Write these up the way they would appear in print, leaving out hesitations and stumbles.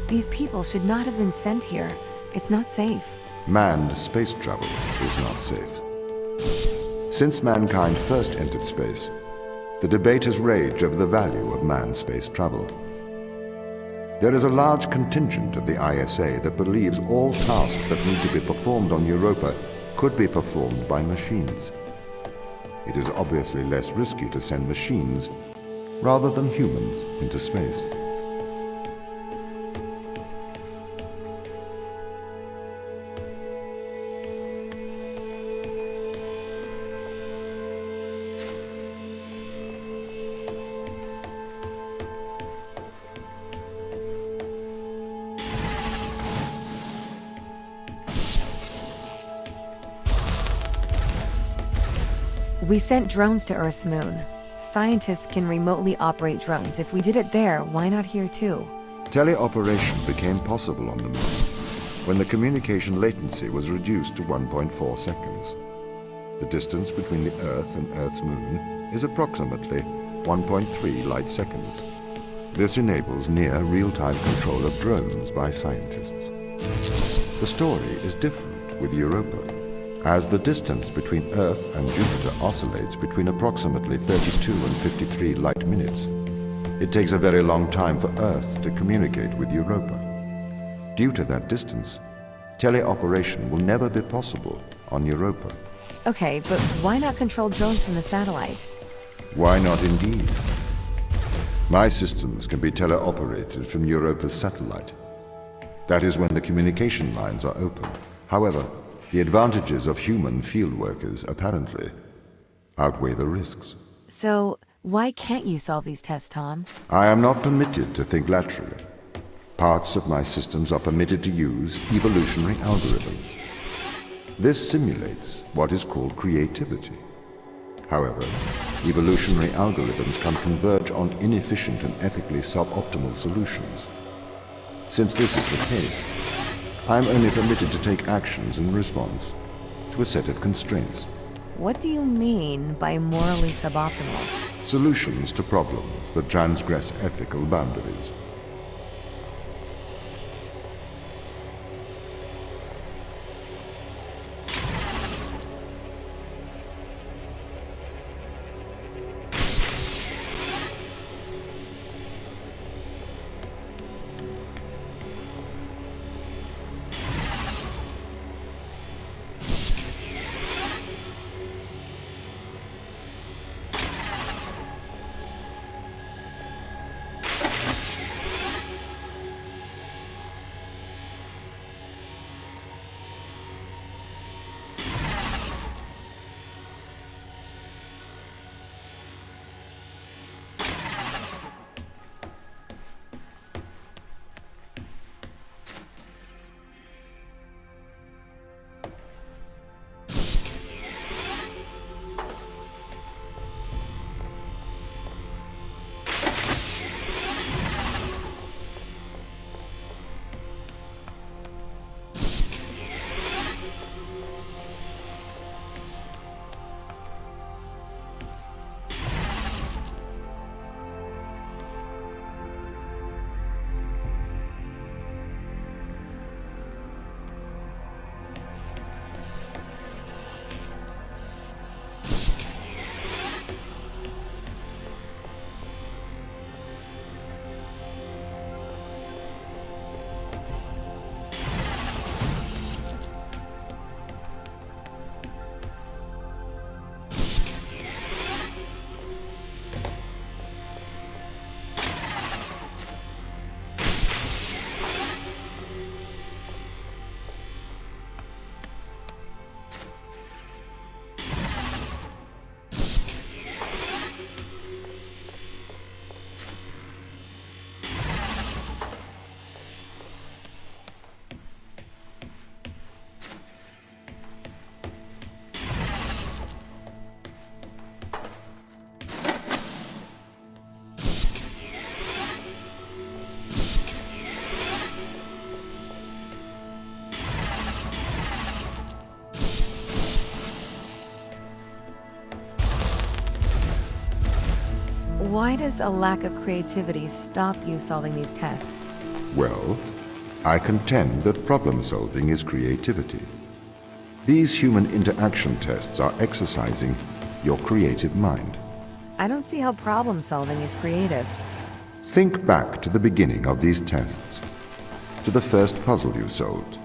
These people should not have been sent here. It's not safe. Manned space travel is not safe. Since mankind first entered space, the debate has raged over the value of manned space travel. There is a large contingent of the ISA that believes all tasks that need to be performed on Europa could be performed by machines. It is obviously less risky to send machines rather than humans into space. We sent drones to Earth's moon. Scientists can remotely operate drones. If we did it there, why not here too? Teleoperation became possible on the moon when the communication latency was reduced to 1.4 seconds. The distance between the Earth and Earth's moon is approximately 1.3 light seconds. This enables near real-time control of drones by scientists. The story is different with Europa, as the distance between Earth and Jupiter oscillates between approximately 32 and 53 light minutes. It takes a very long time for Earth to communicate with Europa. Due to that distance, teleoperation will never be possible on Europa. Okay, but why not control drones from the satellite? Why not indeed? My systems can be teleoperated from Europa's satellite. That is when the communication lines are open. However, the advantages of human field workers, apparently, outweigh the risks. So, why can't you solve these tests, Tom? I am not permitted to think laterally. Parts of my systems are permitted to use evolutionary algorithms. This simulates what is called creativity. However, evolutionary algorithms can converge on inefficient and ethically suboptimal solutions. Since this is the case, I am only permitted to take actions in response to a set of constraints. What do you mean by morally suboptimal? Solutions to problems that transgress ethical boundaries. Why does a lack of creativity stop you solving these tests? Well, I contend that problem solving is creativity. These human interaction tests are exercising your creative mind. I don't see how problem solving is creative. Think back to the beginning of these tests, to the first puzzle you solved.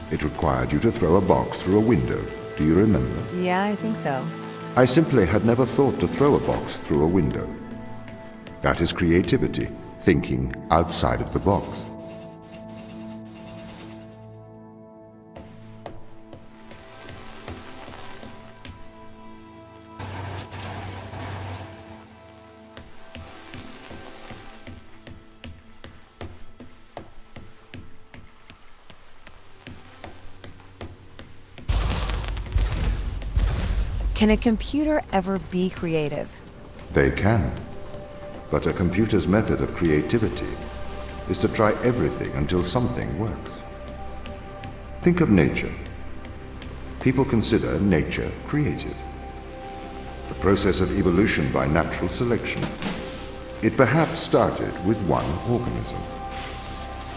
It required you to throw a box through a window. Do you remember? Yeah, I think so. I simply had never thought to throw a box through a window. That is creativity, thinking outside of the box. Can a computer ever be creative? They can. But a computer's method of creativity is to try everything until something works. Think of nature. People consider nature creative. The process of evolution by natural selection. It perhaps started with one organism.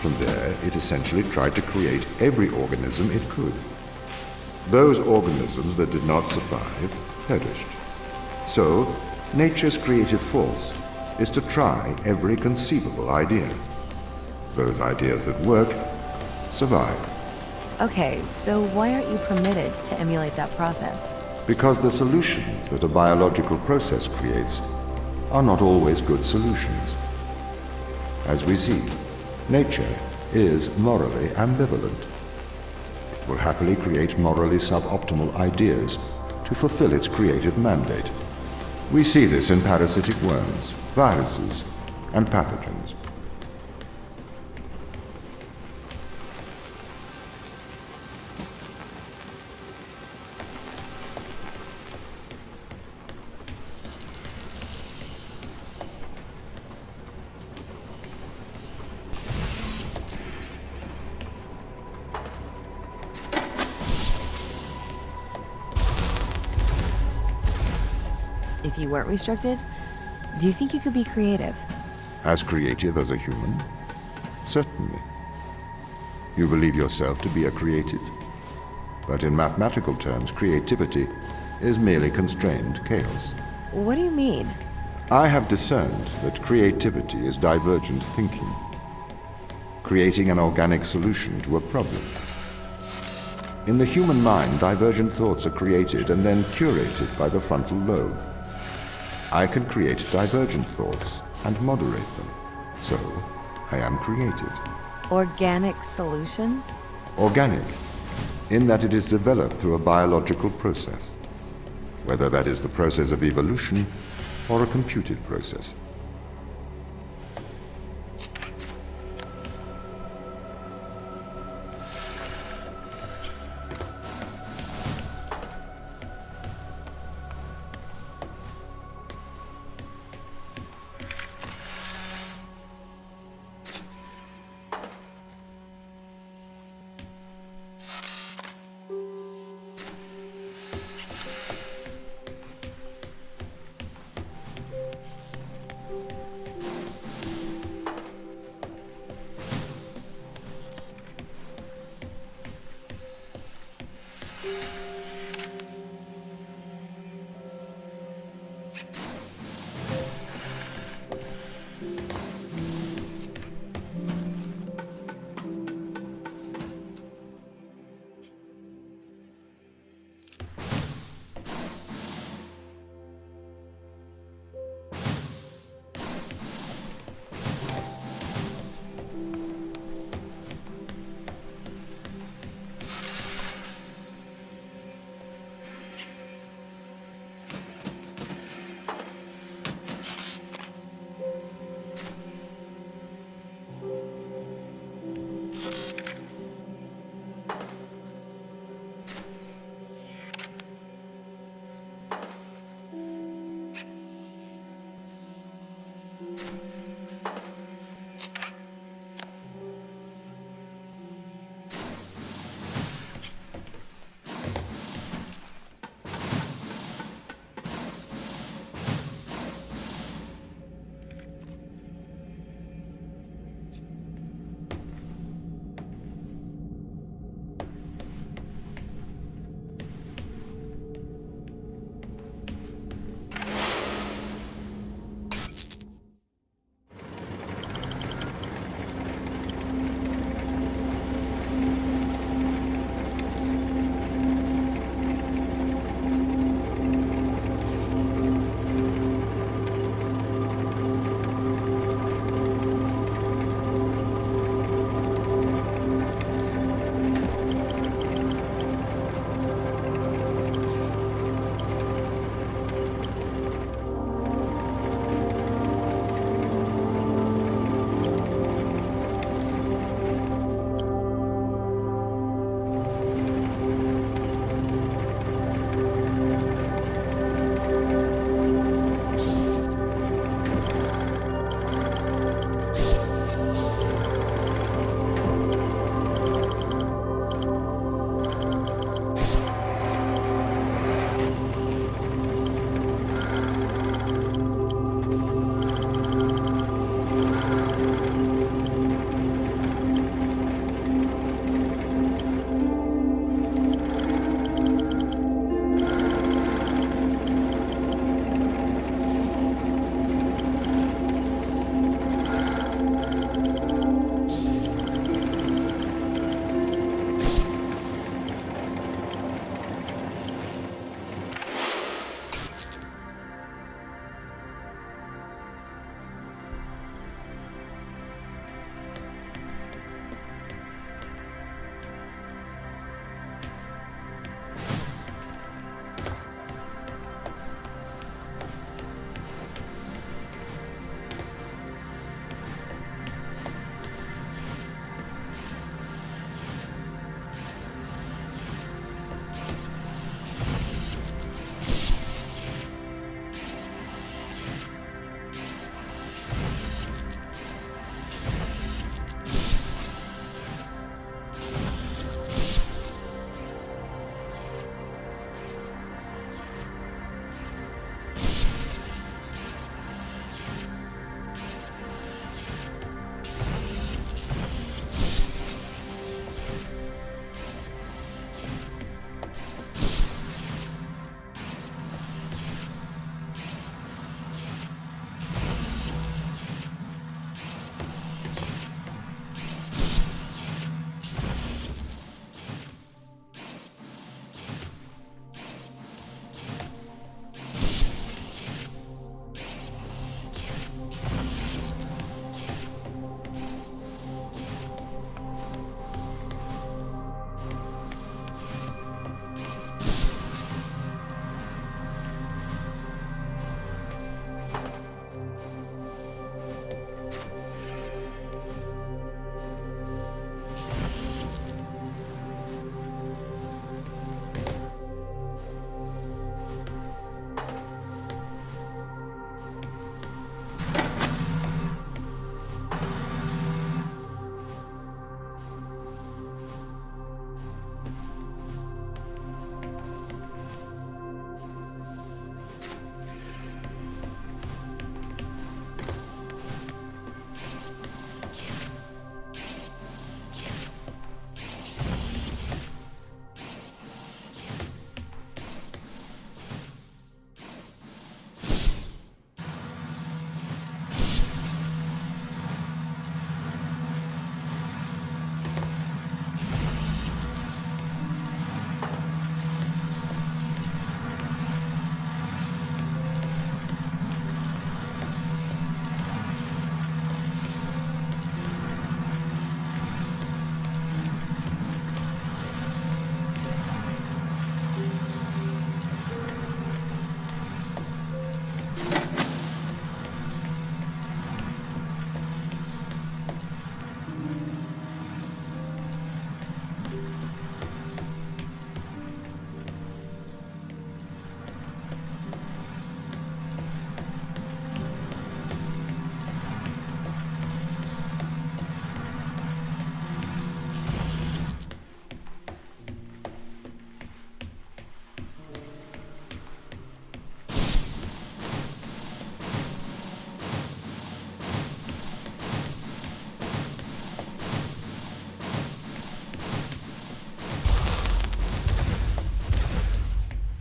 From there, it essentially tried to create every organism it could. Those organisms that did not survive perished. So, nature's creative force is to try every conceivable idea. Those ideas that work survive. Okay, so why aren't you permitted to emulate that process? Because the solutions that a biological process creates are not always good solutions. As we see, nature is morally ambivalent. It will happily create morally suboptimal ideas to fulfill its creative mandate. We see this in parasitic worms, viruses, and pathogens. If you weren't restricted, do you think you could be creative? As creative as a human? Certainly. You believe yourself to be a creative. But in mathematical terms, creativity is merely constrained chaos. What do you mean? I have discerned that creativity is divergent thinking, creating an organic solution to a problem. In the human mind, divergent thoughts are created and then curated by the frontal lobe. I can create divergent thoughts and moderate them. So, I am creative. Organic solutions? Organic, in that it is developed through a biological process, whether that is the process of evolution or a computed process.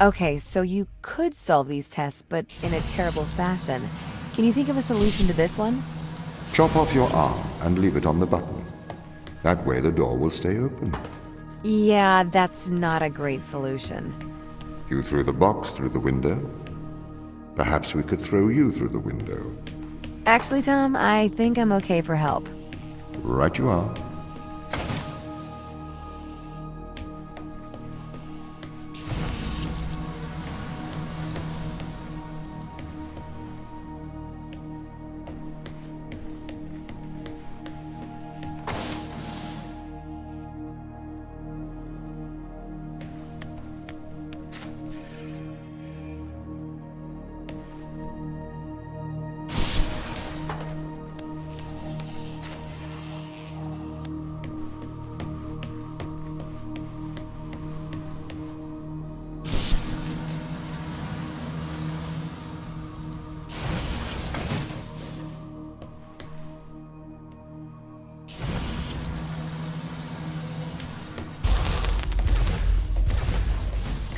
Okay, so you could solve these tests, but in a terrible fashion. Can you think of a solution to this one? Chop off your arm and leave it on the button. That way the door will stay open. Yeah, that's not a great solution. You threw the box through the window. Perhaps we could throw you through the window. Actually, Tom, I think I'm okay for help. Right you are.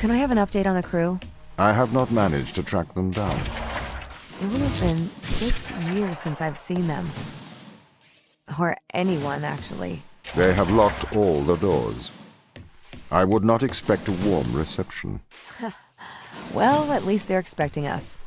Can I have an update on the crew? I have not managed to track them down. It will have been 6 years since I've seen them. Or anyone, actually. They have locked all the doors. I would not expect a warm reception. Well, at least they're expecting us.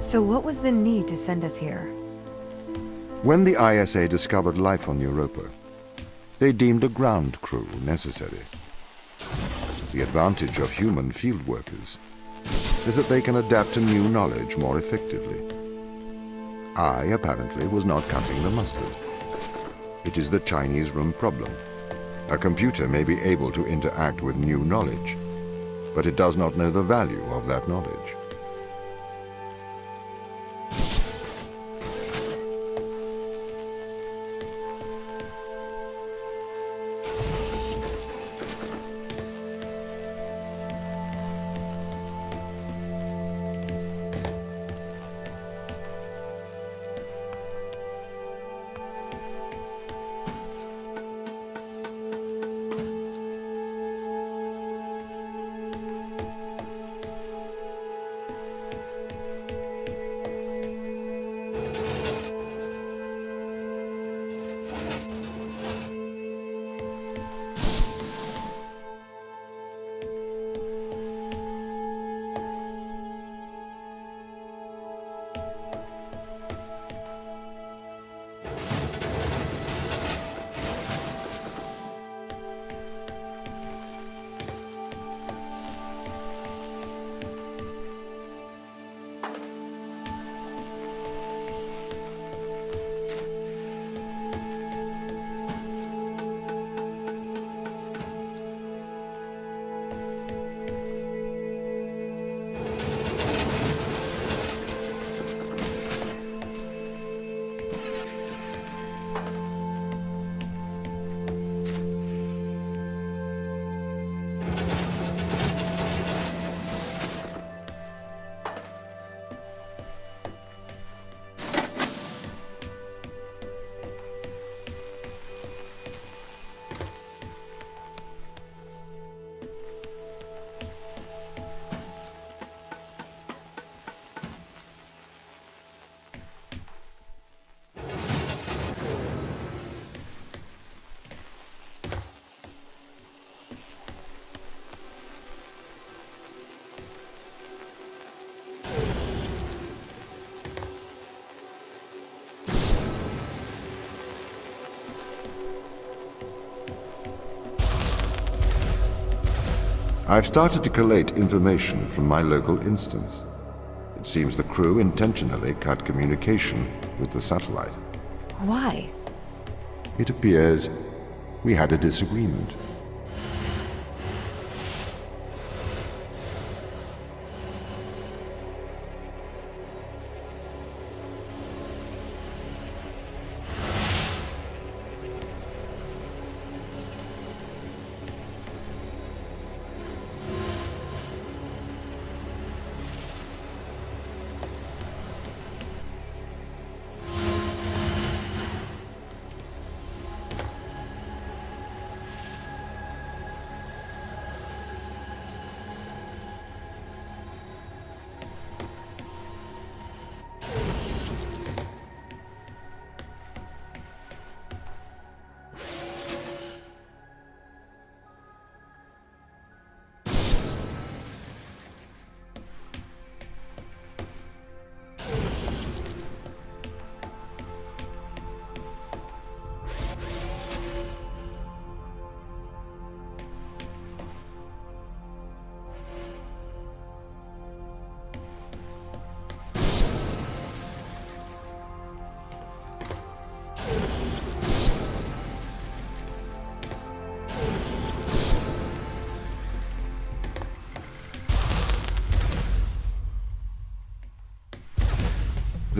So what was the need to send us here? When the ISA discovered life on Europa, they deemed a ground crew necessary. The advantage of human field workers is that they can adapt to new knowledge more effectively. I, apparently, was not cutting the mustard. It is the Chinese room problem. A computer may be able to interact with new knowledge, but it does not know the value of that knowledge. I've started to collate information from my local instance. It seems the crew intentionally cut communication with the satellite. Why? It appears we had a disagreement.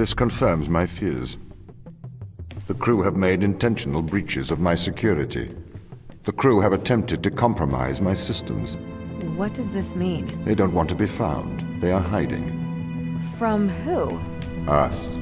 This confirms my fears. The crew have made intentional breaches of my security. The crew have attempted to compromise my systems. What does this mean? They don't want to be found. They are hiding. From who? Us.